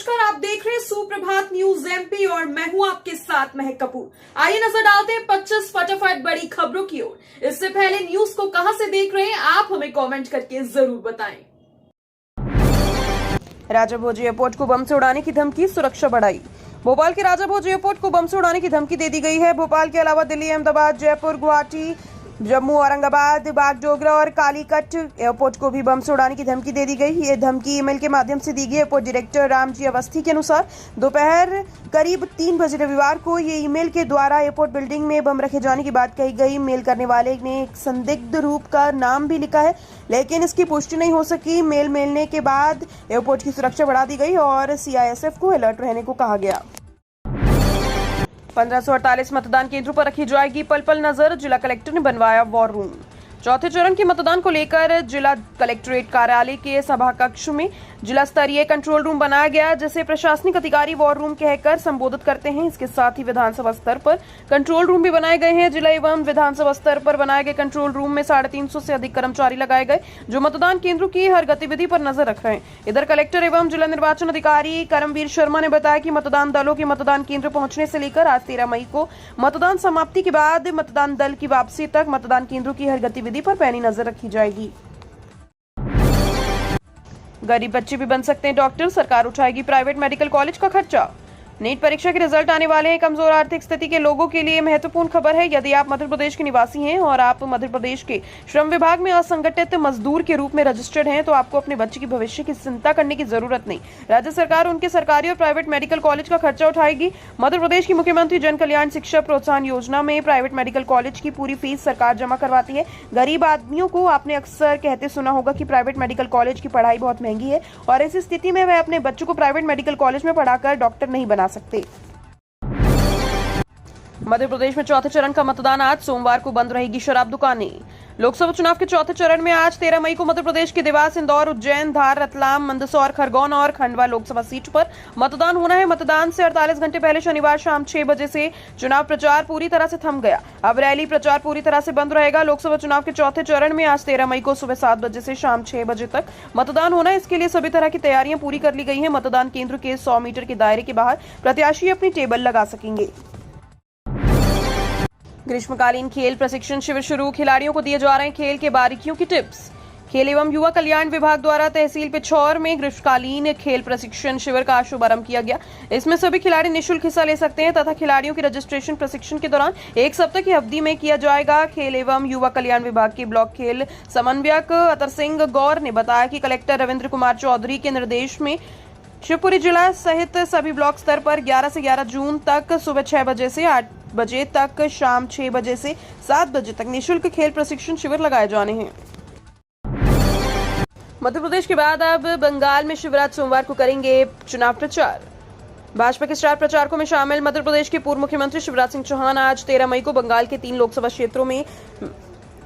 नमस्कार, आप देख रहे हैं सुप्रभात न्यूज एमपी और मैं हूं आपके साथ महक कपूर। आइए नजर डालते हैं 25 फटाफट बड़ी खबरों की ओर। इससे पहले न्यूज को कहां से देख रहे हैं आप हमें कमेंट करके जरूर बताएं। राजा भोज एयरपोर्ट को बम से उड़ाने की धमकी, सुरक्षा बढ़ाई। भोपाल के राजा भोज एयरपोर्ट को बम से उड़ाने की धमकी दे दी गई है। भोपाल के अलावा दिल्ली, अहमदाबाद, जयपुर, गुवाहाटी, जम्मू, औरंगाबाद, बागडोगरा और कालीकट एयरपोर्ट को भी बम से उड़ाने की धमकी दे दी गई। ये धमकी ईमेल के माध्यम से दी गई। एयरपोर्ट डायरेक्टर रामजी अवस्थी के अनुसार दोपहर करीब 3 बजे रविवार को ये ईमेल के द्वारा एयरपोर्ट बिल्डिंग में बम रखे जाने की बात कही गई। मेल करने वाले ने एक संदिग्ध रूप का नाम भी लिखा है, लेकिन इसकी पुष्टि नहीं हो सकी। मेल मिलने के बाद एयरपोर्ट की सुरक्षा बढ़ा दी गई और CISF को अलर्ट रहने को कहा गया। 1548 मतदान केंद्रों पर रखी जाएगी पल पल नजर, जिला कलेक्टर ने बनवाया वॉर रूम। चौथे चरण के मतदान को लेकर जिला कलेक्ट्रेट कार्यालय के सभा कक्ष में जिला स्तरीय कंट्रोल रूम बनाया गया, जिसे प्रशासनिक अधिकारी वॉर रूम कहकर संबोधित करते हैं। इसके साथ ही विधानसभा स्तर पर कंट्रोल रूम भी बनाए गए हैं। जिला एवं विधानसभा स्तर पर बनाए गए कंट्रोल रूम में 350 से अधिक कर्मचारी लगाए गए, जो मतदान केंद्रों की हर गतिविधि पर नजर रख रहे हैं। इधर कलेक्टर एवं जिला निर्वाचन अधिकारी करमवीर शर्मा ने बताया कि मतदान दलों के मतदान केंद्र पहुंचने से लेकर आज 13 मई को मतदान समाप्ति के बाद मतदान दल की वापसी तक मतदान केंद्रों की हर गतिविधि पर पैनी नजर रखी जाएगी। गरीब बच्चे भी बन सकते हैं डॉक्टर, सरकार उठाएगी प्राइवेट मेडिकल कॉलेज का खर्चा। नीट परीक्षा के रिजल्ट आने वाले हैं। कमजोर आर्थिक स्थिति के लोगों के लिए महत्वपूर्ण खबर है। यदि आप मध्य प्रदेश के निवासी हैं और आप मध्य प्रदेश के श्रम विभाग में असंगठित मजदूर के रूप में रजिस्टर्ड हैं, तो आपको अपने बच्चे के भविष्य की चिंता करने की जरूरत नहीं। राज्य सरकार उनके सरकारी और प्राइवेट मेडिकल कॉलेज का खर्चा उठाएगी। मध्य प्रदेश की मुख्यमंत्री जन कल्याण शिक्षा प्रोत्साहन योजना में प्राइवेट मेडिकल कॉलेज की पूरी फीस सरकार जमा करवाती है। गरीब आदमियों को आपने अक्सर कहते सुना होगा कि प्राइवेट मेडिकल कॉलेज की पढ़ाई बहुत महंगी है और ऐसी स्थिति में वह अपने बच्चों को प्राइवेट मेडिकल कॉलेज में पढ़ाकर डॉक्टर नहीं बना सकते। मध्य प्रदेश में चौथे चरण का मतदान आज सोमवार को बंद रहेगी शराब दुकानें। लोकसभा चुनाव के चौथे चरण में आज 13 मई को मध्य प्रदेश के देवास, इंदौर, उज्जैन, धार, रतलाम, मंदसौर, खरगोन और खंडवा लोकसभा सीट पर मतदान होना है। मतदान से 48 घंटे पहले शनिवार शाम 6 बजे से चुनाव प्रचार पूरी तरह से थम गया। अब रैली प्रचार पूरी तरह से बंद रहेगा। लोकसभा चुनाव के चौथे चरण में आज 13 मई को सुबह 7 बजे से शाम 6 बजे तक मतदान होना है। इसके लिए सभी तरह की तैयारियां पूरी कर ली गई है। मतदान केंद्र के 100 मीटर के दायरे के बाहर प्रत्याशी अपनी टेबल लगा सकेंगे। ग्रीष्मकालीन खेल प्रशिक्षण शिविर शुरू, खिलाड़ियों को दिए जा रहे हैं खेल के बारीकियों की टिप्स। खेल एवं युवा कल्याण विभाग द्वारा तहसील पिछौर में ग्रीष्मकालीन खेल प्रशिक्षण शिविर का शुभारंभ किया गया। इसमें सभी खिलाड़ी निःशुल्क हिस्सा ले सकते हैं तथा खिलाड़ियों की रजिस्ट्रेशन प्रशिक्षण के दौरान 1 सप्ताह की अवधि में किया जाएगा। खेल एवं युवा कल्याण विभाग के ब्लॉक खेल समन्वयक अतर सिंह गौर ने बताया कि कलेक्टर रविंद्र कुमार चौधरी के निर्देश में शिवपुरी जिला सहित सभी ब्लॉक स्तर पर 11 से 11 जून तक सुबह 6 बजे से 8 बजे तक, शाम 6 बजे से 7 बजे तक निःशुल्क खेल प्रशिक्षण शिविर लगाए जाने हैं। मध्य प्रदेश के बाद अब बंगाल में शिवराज सोमवार को करेंगे चुनाव प्रचार। भाजपा के स्टार प्रचारकों में शामिल मध्य प्रदेश के पूर्व मुख्यमंत्री शिवराज सिंह चौहान आज 13 मई को बंगाल के 3 लोकसभा क्षेत्रों में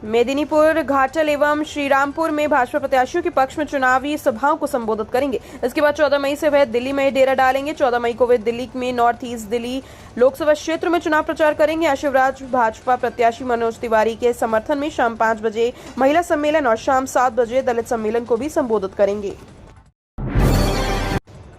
मेदिनीपुर, घाटल एवं श्रीरामपुर में भाजपा प्रत्याशियों के पक्ष में चुनावी सभाओं को संबोधित करेंगे। इसके बाद 14 मई से वह दिल्ली में डेरा डालेंगे। 14 मई को वे दिल्ली में नॉर्थ ईस्ट दिल्ली लोकसभा क्षेत्र में चुनाव प्रचार करेंगे। आज शिवराज भाजपा प्रत्याशी मनोज तिवारी के समर्थन में शाम 5 बजे महिला सम्मेलन और शाम 7 बजे दलित सम्मेलन को भी संबोधित करेंगे।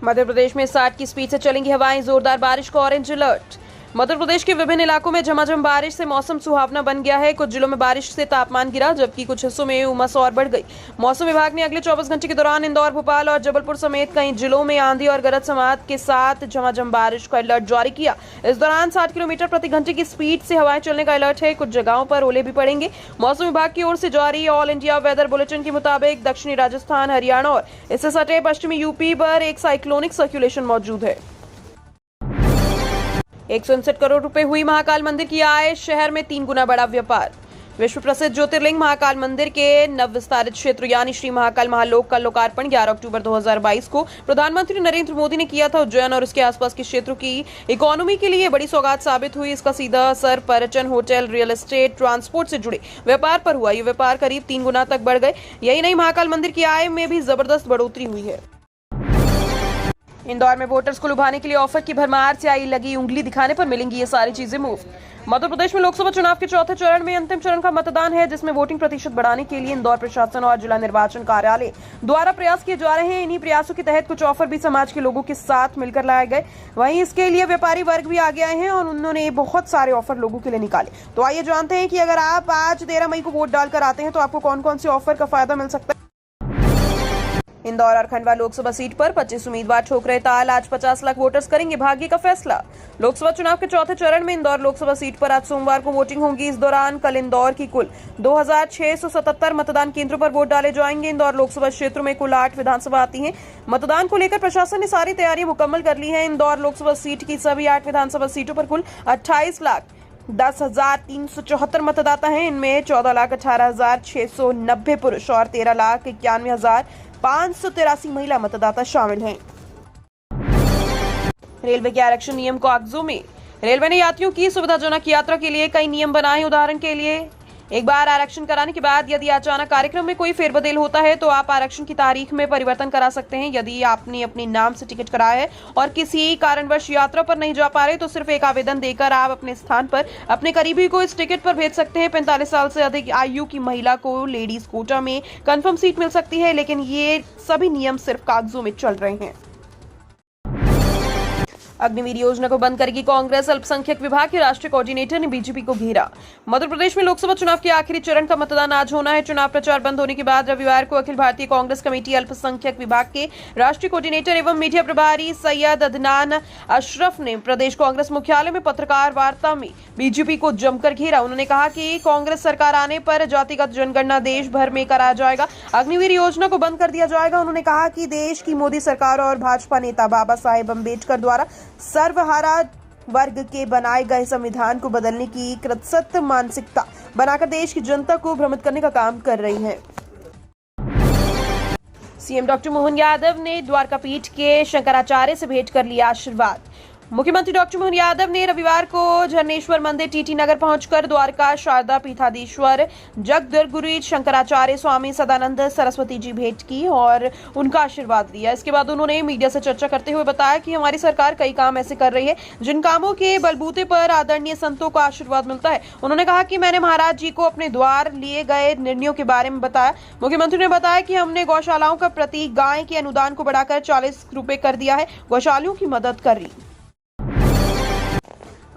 मध्य प्रदेश में 60 की स्पीड से चलेंगी हवाएं, जोरदार बारिश का ऑरेंज अलर्ट। मध्य प्रदेश के विभिन्न इलाकों में झमाझम बारिश से मौसम सुहावना बन गया है। कुछ जिलों में बारिश से तापमान गिरा, जबकि कुछ हिस्सों में उमस और बढ़ गई। मौसम विभाग ने अगले 24 घंटे के दौरान इंदौर, भोपाल और जबलपुर समेत कई जिलों में आंधी और गरज चमक के साथ झमाझम बारिश का अलर्ट जारी किया। इस दौरान 60 किलोमीटर प्रति घंटे की स्पीड से हवाएं चलने का अलर्ट है। कुछ जगहों पर ओले भी पड़ेंगे। मौसम विभाग की ओर से जारी ऑल इंडिया वेदर बुलेटिन के मुताबिक दक्षिणी राजस्थान, हरियाणा और इससे सटे पश्चिमी यूपी पर एक साइक्लोनिक सर्कुलेशन मौजूद है। 159 करोड़ रुपए हुई महाकाल मंदिर की आय, शहर में 3 गुना बढ़ा व्यापार। विश्व प्रसिद्ध ज्योतिर्लिंग महाकाल मंदिर के नव विस्तारित क्षेत्र यानी श्री महाकाल महालोक का लोकार्पण 11 अक्टूबर 2022 को प्रधानमंत्री नरेंद्र मोदी ने किया था। उज्जैन और उसके आसपास के क्षेत्रों की इकोनॉमी के लिए बड़ी सौगात साबित हुई। इसका सीधा असर पर्यटन, होटल, रियल एस्टेट, ट्रांसपोर्ट से जुड़े व्यापार पर हुआ। ये व्यापार करीब 3 गुना तक बढ़ गए। यही नहीं, महाकाल मंदिर की आय में भी जबरदस्त बढ़ोतरी हुई है। इंदौर में वोटर्स को लुभाने के लिए ऑफर की भरमार से आई लगी उंगली दिखाने पर मिलेंगी ये सारी चीजें मुफ्त। मध्य प्रदेश में लोकसभा चुनाव के चौथे चरण में अंतिम चरण का मतदान है, जिसमें वोटिंग प्रतिशत बढ़ाने के लिए इंदौर प्रशासन और जिला निर्वाचन कार्यालय द्वारा प्रयास किए जा रहे हैं। इन्हीं प्रयासों के तहत कुछ ऑफर भी समाज के लोगों के साथ मिलकर लाए गए। वहीं इसके लिए व्यापारी वर्ग भी आगे आए हैं और उन्होंने बहुत सारे ऑफर लोगों के लिए निकाले। तो आइए जानते हैं कि अगर आप आज 13 मई को वोट डालकर आते हैं तो आपको कौन कौन से ऑफर का फायदा मिल सकता है। इंदौर और खंडवा लोकसभा सीट पर 25 उम्मीदवार ठोक रहे ताल। आज 50 लाख वोटर्स करेंगे भाग्य का फैसला। लोकसभा चुनाव के चौथे चरण में इंदौर लोकसभा सीट पर आज सोमवार को वोटिंग होगी। इस दौरान कल इंदौर की कुल 2677 मतदान केंद्रों पर वोट डाले जाएंगे। इंदौर लोकसभा क्षेत्र में कुल 8 विधानसभा आती हैं। मतदान को लेकर प्रशासन ने सारी तैयारियां मुकम्मल कर ली है। इंदौर लोकसभा सीट की सभी 8 विधानसभा सीटों पर कुल 28,10,374 मतदाता हैं। इनमें 14,18,690 पुरुष और 13,91,583 महिला मतदाता शामिल हैं। रेलवे के आरक्षण नियम को कागजों में। रेलवे ने यात्रियों की सुविधाजनक यात्रा के लिए कई नियम बनाए। उदाहरण के लिए एक बार आरक्षण कराने के बाद यदि अचानक कार्यक्रम में कोई फेरबदल होता है तो आप आरक्षण की तारीख में परिवर्तन करा सकते हैं। यदि आपने अपने नाम से टिकट कराया है और किसी कारणवश यात्रा पर नहीं जा पा रहे तो सिर्फ एक आवेदन देकर आप अपने स्थान पर अपने करीबी को इस टिकट पर भेज सकते हैं। 45 साल से अधिक आयु की महिला को लेडीज कोटा में कंफर्म सीट मिल सकती है, लेकिन ये सभी नियम सिर्फ कागजों में चल रहे हैं। अग्निवीर योजना को बंद करेगी कांग्रेस। अल्पसंख्यक विभाग के राष्ट्रीय कोऑर्डिनेटर ने बीजेपी को घेरा। मध्य प्रदेश में लोकसभा चुनाव के आखिरी चरण का मतदान आज होना है। चुनाव प्रचार बंद होने के बाद रविवार को अखिल भारतीय कांग्रेस कमेटी अल्पसंख्यक विभाग के राष्ट्रीय कोऑर्डिनेटर एवं मीडिया प्रभारी सैयद अदनान अशरफ ने प्रदेश कांग्रेस मुख्यालय में पत्रकार वार्ता में बीजेपी को जमकर घेरा। उन्होंने कहा कि कांग्रेस सरकार आने पर जातिगत जनगणना देश भर में कराया जाएगा, अग्निवीर योजना को बंद कर दिया जाएगा। उन्होंने कहा कि देश की मोदी सरकार और भाजपा नेता बाबा साहेब अम्बेडकर द्वारा सर्वहारा वर्ग के बनाए गए संविधान को बदलने की कृतसत मानसिकता बनाकर देश की जनता को भ्रमित करने का काम कर रही है। सीएम डॉक्टर मोहन यादव ने द्वारकापीठ के शंकराचार्य से भेंट कर लिया आशीर्वाद। मुख्यमंत्री डॉक्टर मोहन यादव ने रविवार को झरनेश्वर मंदिर टीटी नगर पहुंचकर द्वारका शारदा पीठाधीश्वर जगदगुरु शंकराचार्य स्वामी सदानंद सरस्वती जी भेंट की और उनका आशीर्वाद लिया। इसके बाद उन्होंने मीडिया से चर्चा करते हुए बताया कि हमारी सरकार कई काम ऐसे कर रही है जिन कामों के बलबूते पर आदरणीय संतों का आशीर्वाद मिलता है। उन्होंने कहा कि मैंने महाराज जी को अपने द्वार लिए गए निर्णयों के बारे में बताया। मुख्यमंत्री ने बताया कि हमने गौशालाओं का प्रति गाय के अनुदान को बढ़ाकर 40 रुपए कर दिया है। गौशालाओं की मदद कर रही।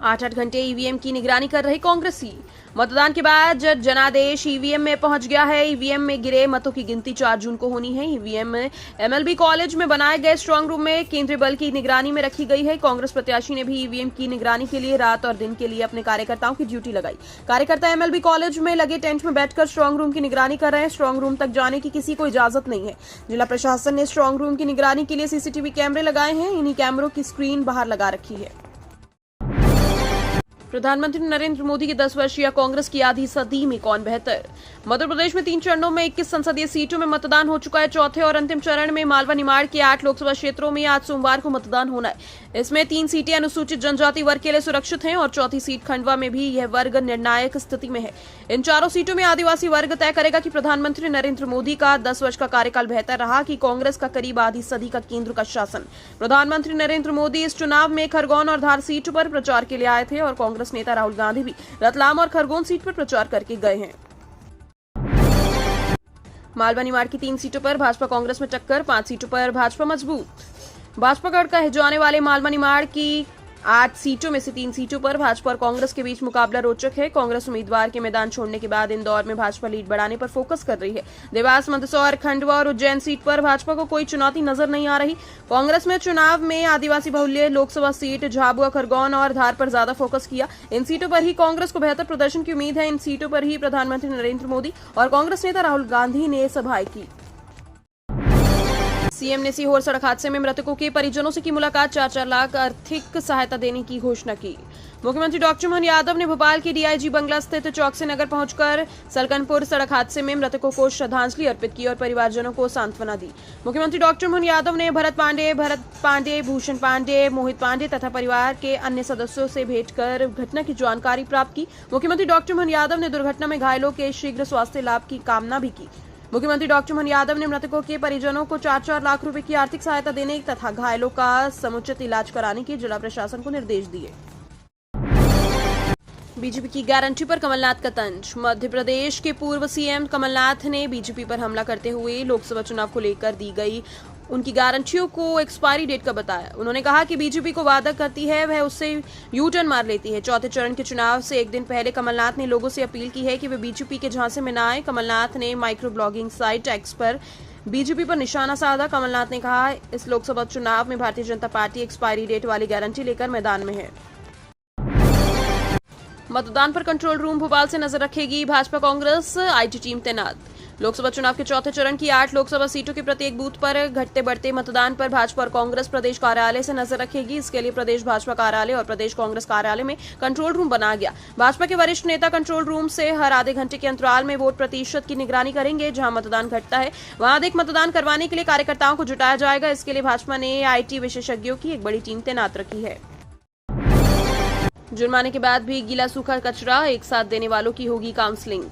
8-8 घंटे ईवीएम की निगरानी कर रहे कांग्रेसी। मतदान के बाद जनादेश ईवीएम में पहुंच गया है। ईवीएम में गिरे मतों की गिनती 4 जून को होनी है। ईवीएम एमएलबी कॉलेज में बनाए गए स्ट्रांग रूम में केंद्रीय बल की निगरानी में रखी गई है। कांग्रेस प्रत्याशी ने भी ईवीएम की निगरानी के लिए रात और दिन के लिए अपने कार्यकर्ताओं की ड्यूटी लगाई। कार्यकर्ता एमएलबी कॉलेज में लगे टेंट में बैठकर स्ट्रांग रूम की निगरानी कर रहे हैं। स्ट्रांग रूम तक जाने की किसी को इजाजत नहीं है। जिला प्रशासन ने स्ट्रांग रूम की निगरानी के लिए सीसीटीवी कैमरे लगाए हैं। इन्हीं कैमरों की स्क्रीन बाहर लगा रखी है। प्रधानमंत्री नरेंद्र मोदी की 10 वर्षीय कांग्रेस की आधी सदी में कौन बेहतर। मध्य प्रदेश में 3 चरणों में 21 संसदीय सीटों में मतदान हो चुका है। चौथे और अंतिम चरण में मालवा निमाड़ के 8 लोकसभा क्षेत्रों में आज सोमवार को मतदान होना है। इसमें 3 सीटें अनुसूचित जनजाति वर्ग के लिए सुरक्षित हैं और चौथी सीट खंडवा में भी यह वर्ग निर्णायक स्थिति में है। इन चारों सीटों में आदिवासी वर्ग तय करेगा कि प्रधानमंत्री नरेंद्र मोदी का 10 वर्ष का कार्यकाल बेहतर रहा कि कांग्रेस का करीब आधी सदी का केंद्र का शासन। प्रधानमंत्री नरेंद्र मोदी इस चुनाव में खरगोन और धार सीट पर प्रचार के लिए आए थे और कांग्रेस नेता राहुल गांधी भी रतलाम और खरगोन सीट पर प्रचार करके गए हैं। मालवा निमाड़ की 3 सीटों पर भाजपा कांग्रेस में टक्कर। 5 सीटों पर भाजपा मजबूत। भाजपा गढ़ कहे जाने वाले मालवा निमाड़ की 8 सीटों में से 3 सीटों पर भाजपा और कांग्रेस के बीच मुकाबला रोचक है। कांग्रेस उम्मीदवार के मैदान छोड़ने के बाद इंदौर में भाजपा लीड बढ़ाने पर फोकस कर रही है। देवास, मंदसौर, खंडवा और उज्जैन सीट पर भाजपा को कोई चुनौती नजर नहीं आ रही। कांग्रेस में चुनाव में आदिवासी बहुल्य लोकसभा सीट झाबुआ, खरगोन और धार पर ज्यादा फोकस किया। इन सीटों पर ही कांग्रेस को बेहतर प्रदर्शन की उम्मीद है। इन सीटों पर ही प्रधानमंत्री नरेंद्र मोदी और कांग्रेस नेता राहुल गांधी ने सभाएं की। सीएम ने सीहोर सड़क हादसे में मृतकों के परिजनों से की मुलाकात। 4-4 लाख आर्थिक सहायता देने की घोषणा की। मुख्यमंत्री डॉक्टर मोहन यादव ने भोपाल के डीआईजी बंगला स्थित चौकसी नगर पहुंचकर सलकनपुर सड़क हादसे में मृतकों को श्रद्धांजलि अर्पित की और परिवारजनों को सांत्वना दी। मुख्यमंत्री डॉक्टर मोहन यादव ने भरत पांडे, भूषण पांडे, मोहित पांडे तथा परिवार के अन्य सदस्यों से भेंट कर घटना की जानकारी प्राप्त की। मुख्यमंत्री डॉक्टर मोहन यादव ने दुर्घटना में घायलों के शीघ्र स्वास्थ्य लाभ की कामना भी की। मुख्यमंत्री डॉक्टर मोहन यादव ने मृतकों के परिजनों को 4-4 लाख रुपए की आर्थिक सहायता देने तथा घायलों का समुचित इलाज कराने के जिला प्रशासन को निर्देश दिए। बीजेपी की गारंटी पर कमलनाथ का तंज। मध्य प्रदेश के पूर्व सीएम कमलनाथ ने बीजेपी पर हमला करते हुए लोकसभा चुनाव को लेकर दी गई उनकी गारंटियों को एक्सपायरी डेट का बताया। उन्होंने कहा कि बीजेपी को वादा करती है वह उससे यू टर्न मार लेती है। चौथे चरण के चुनाव से एक दिन पहले कमलनाथ ने लोगों से अपील की है कि वे बीजेपी के झांसे में न आए। कमलनाथ ने माइक्रो ब्लॉगिंग साइट एक्स पर बीजेपी पर निशाना साधा। कमलनाथ ने कहा, इस लोकसभा चुनाव में Bharatiya Janata party expiry date वाली गारंटी लेकर मैदान में है। मतदान पर कंट्रोल रूम भोपाल से नजर रखेगी भाजपा कांग्रेस, आईटी टीम तैनात। लोकसभा चुनाव के चौथे चरण की 8 लोकसभा सीटों के प्रत्येक बूथ पर घटते बढ़ते मतदान पर भाजपा और कांग्रेस प्रदेश कार्यालय से नजर रखेगी। इसके लिए प्रदेश भाजपा कार्यालय और प्रदेश कांग्रेस कार्यालय में कंट्रोल रूम बनाया गया। भाजपा के वरिष्ठ नेता कंट्रोल रूम से हर आधे घंटे के अंतराल में वोट प्रतिशत की निगरानी करेंगे। जहां मतदान घटता है वहां अधिक मतदान करवाने के लिए कार्यकर्ताओं को जुटाया जाएगा। इसके लिए भाजपा ने आईटी विशेषज्ञों की एक बड़ी टीम तैनात रखी है। जुर्माने के बाद भी गीला सूखा कचरा एक साथ देने वालों की होगी काउंसलिंग।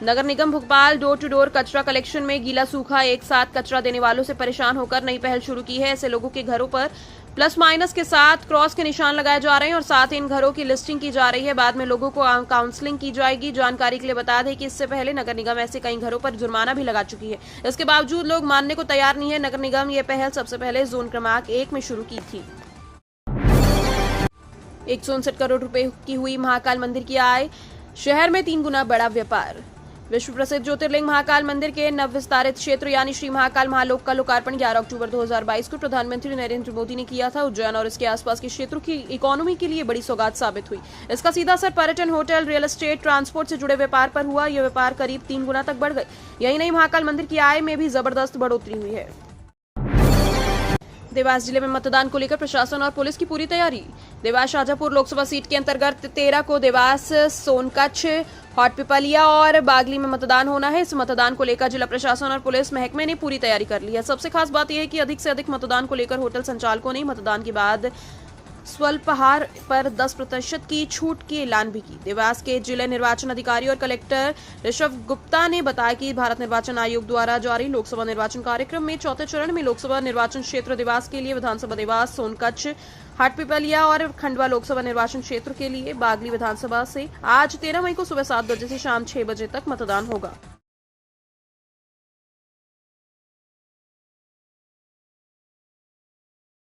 नगर निगम भोपाल डोर टू डोर कचरा कलेक्शन में गीला सूखा एक साथ कचरा देने वालों से परेशान होकर नई पहल शुरू की है। ऐसे लोगों के घरों पर प्लस माइनस के साथ क्रॉस के निशान लगाए जा रहे हैं और साथ ही इन घरों की लिस्टिंग की जा रही है। बाद में लोगों को काउंसलिंग की जाएगी। जानकारी के लिए बता दें कि इससे पहले नगर निगम ऐसे कई घरों पर जुर्माना भी लगा चुकी है। इसके बावजूद लोग मानने को तैयार नहीं है। नगर निगम ये पहल सबसे पहले जोन क्रमांक 1 में शुरू की थी। 159 करोड़ रुपए की हुई महाकाल मंदिर की आय, शहर में 3 गुना बढ़ा व्यापार। विश्व प्रसिद्ध ज्योतिर्लिंग महाकाल मंदिर के नवविस्तारित क्षेत्र यानी श्री महाकाल महालोक का लोकार्पण 11 अक्टूबर 2022 को प्रधानमंत्री नरेंद्र मोदी ने किया था। उज्जैन और इसके आसपास के क्षेत्रों की इकोनॉमी के लिए बड़ी सौगात साबित हुई। इसका सीधा असर पर्यटन, होटल, रियल एस्टेट, ट्रांसपोर्ट से जुड़े व्यापार पर हुआ। यह व्यापार करीब 3 गुना तक बढ़ गई। यही नहीं, महाकाल मंदिर की आय में भी जबरदस्त बढ़ोतरी हुई है। देवास जिले में मतदान को लेकर प्रशासन और पुलिस की पूरी तैयारी। देवास शाजापुर लोकसभा सीट के अंतर्गत 13 को देवास, सोनकच्छ, हॉटपिपलिया और बागली में मतदान होना है। इस मतदान को लेकर जिला प्रशासन और पुलिस महकमे ने पूरी तैयारी कर ली है। सबसे खास बात यह है कि अधिक से अधिक मतदान को लेकर होटल संचालकों ने मतदान के बाद स्वल्पाहार पर 10% की छूट की ऐलान भी की। देवास के जिला निर्वाचन अधिकारी और कलेक्टर ऋषभ गुप्ता ने बताया कि भारत निर्वाचन आयोग द्वारा जारी लोकसभा निर्वाचन कार्यक्रम में चौथे चरण में लोकसभा निर्वाचन क्षेत्र देवास के लिए विधानसभा देवास, सोनकच्छ, हाटपिपलिया और खंडवा लोकसभा निर्वाचन क्षेत्र के लिए बागली विधानसभा से आज 13 मई को सुबह 7 बजे से शाम 6 बजे तक मतदान होगा।